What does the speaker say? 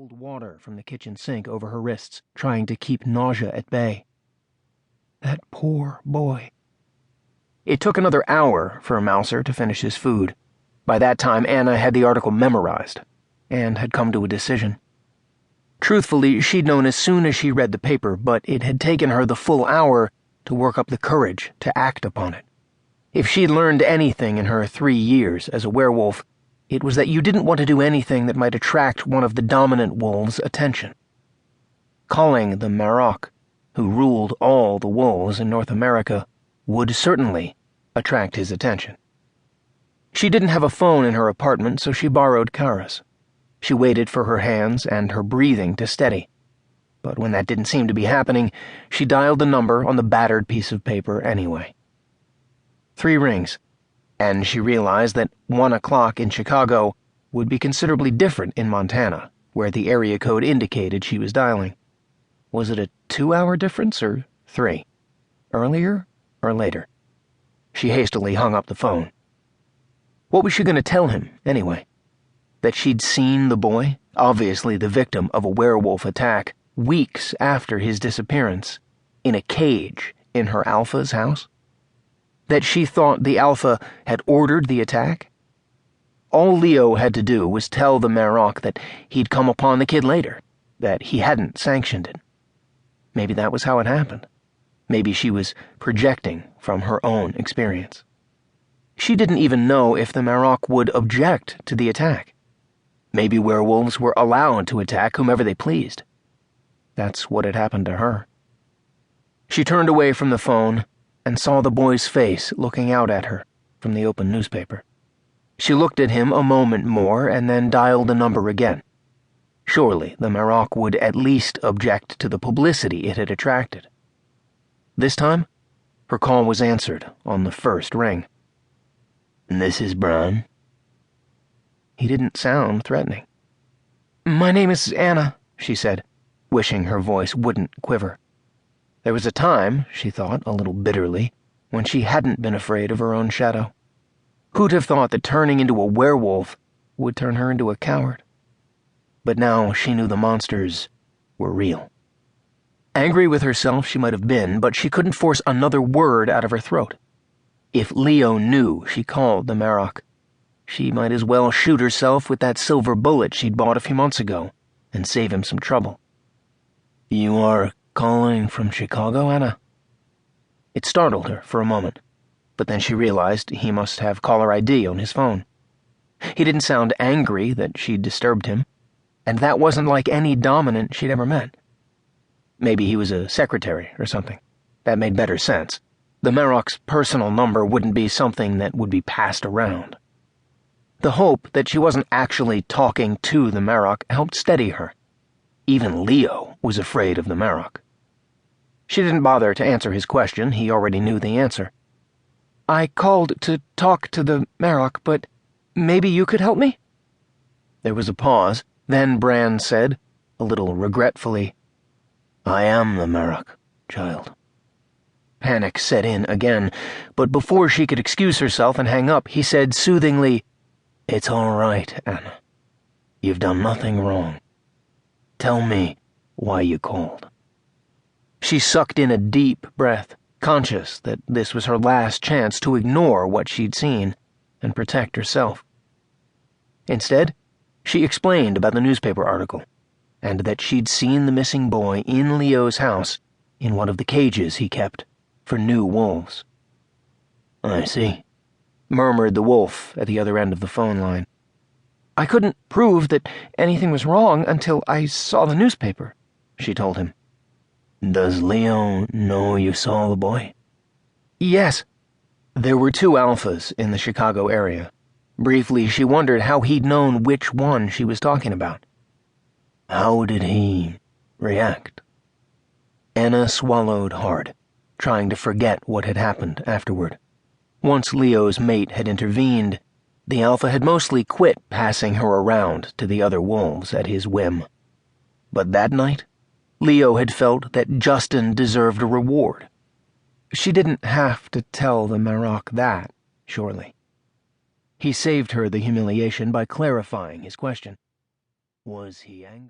cold water from the kitchen sink over her wrists, trying to keep nausea at bay. That poor boy. It took another hour for Mouser to finish his food. By that time, Anna had the article memorized and had come to a decision. Truthfully, she'd known as soon as she read the paper, but it had taken her the full hour to work up the courage to act upon it. If she'd learned anything in her 3 years as a werewolf, it was that you didn't want to do anything that might attract one of the dominant wolves' attention. Calling the Marok, who ruled all the wolves in North America, would certainly attract his attention. She didn't have a phone in her apartment, so she borrowed Kara's. She waited for her hands and her breathing to steady. But when that didn't seem to be happening, she dialed the number on the battered piece of paper anyway. 3 rings, and she realized that 1 o'clock in Chicago would be considerably different in Montana, where the area code indicated she was dialing. Was it a 2-hour difference or 3? Earlier or later? She hastily hung up the phone. What was she going to tell him, anyway? That she'd seen the boy, obviously the victim of a werewolf attack, weeks after his disappearance, in a cage in her Alpha's house? That she thought the Alpha had ordered the attack? All Leo had to do was tell the Marok that he'd come upon the kid later, that he hadn't sanctioned it. Maybe that was how it happened. Maybe she was projecting from her own experience. She didn't even know if the Marok would object to the attack. Maybe werewolves were allowed to attack whomever they pleased. That's what had happened to her. She turned away from the phone and saw the boy's face looking out at her from the open newspaper. She looked at him a moment more and then dialed the number again. Surely the Marok would at least object to the publicity it had attracted. This time, her call was answered on the first ring. "This is Brian." He didn't sound threatening. "My name is Anna," she said, wishing her voice wouldn't quiver. There was a time, she thought a little bitterly, when she hadn't been afraid of her own shadow. Who'd have thought that turning into a werewolf would turn her into a coward? But now she knew the monsters were real. Angry with herself she might have been, but she couldn't force another word out of her throat. If Leo knew she called the Marok, she might as well shoot herself with that silver bullet she'd bought a few months ago and save him some trouble. "You are calling from Chicago, Anna?" It startled her for a moment, but then she realized he must have caller ID on his phone. He didn't sound angry that she'd disturbed him, and that wasn't like any dominant she'd ever met. Maybe he was a secretary or something. That made better sense. The Marok's personal number wouldn't be something that would be passed around. The hope that she wasn't actually talking to the Marok helped steady her. Even Leo was afraid of the Marok. She didn't bother to answer his question. He already knew the answer. "I called to talk to the Marok, but maybe you could help me?" There was a pause. Then Bran said, a little regretfully, "I am the Marok, child." Panic set in again, but before she could excuse herself and hang up, he said soothingly, "It's all right, Anna. You've done nothing wrong. Tell me why you called." She sucked in a deep breath, conscious that this was her last chance to ignore what she'd seen and protect herself. Instead, she explained about the newspaper article, and that she'd seen the missing boy in Leo's house in one of the cages he kept for new wolves. "I see," murmured the wolf at the other end of the phone line. "I couldn't prove that anything was wrong until I saw the newspaper," she told him. "Does Leo know you saw the boy?" "Yes." There were 2 Alphas in the Chicago area. Briefly, she wondered how he'd known which one she was talking about. "How did he react?" Anna swallowed hard, trying to forget what had happened afterward. Once Leo's mate had intervened, the Alpha had mostly quit passing her around to the other wolves at his whim. But that night, Leo had felt that Justin deserved a reward. She didn't have to tell the Marok that, surely. He saved her the humiliation by clarifying his question. Was he angry?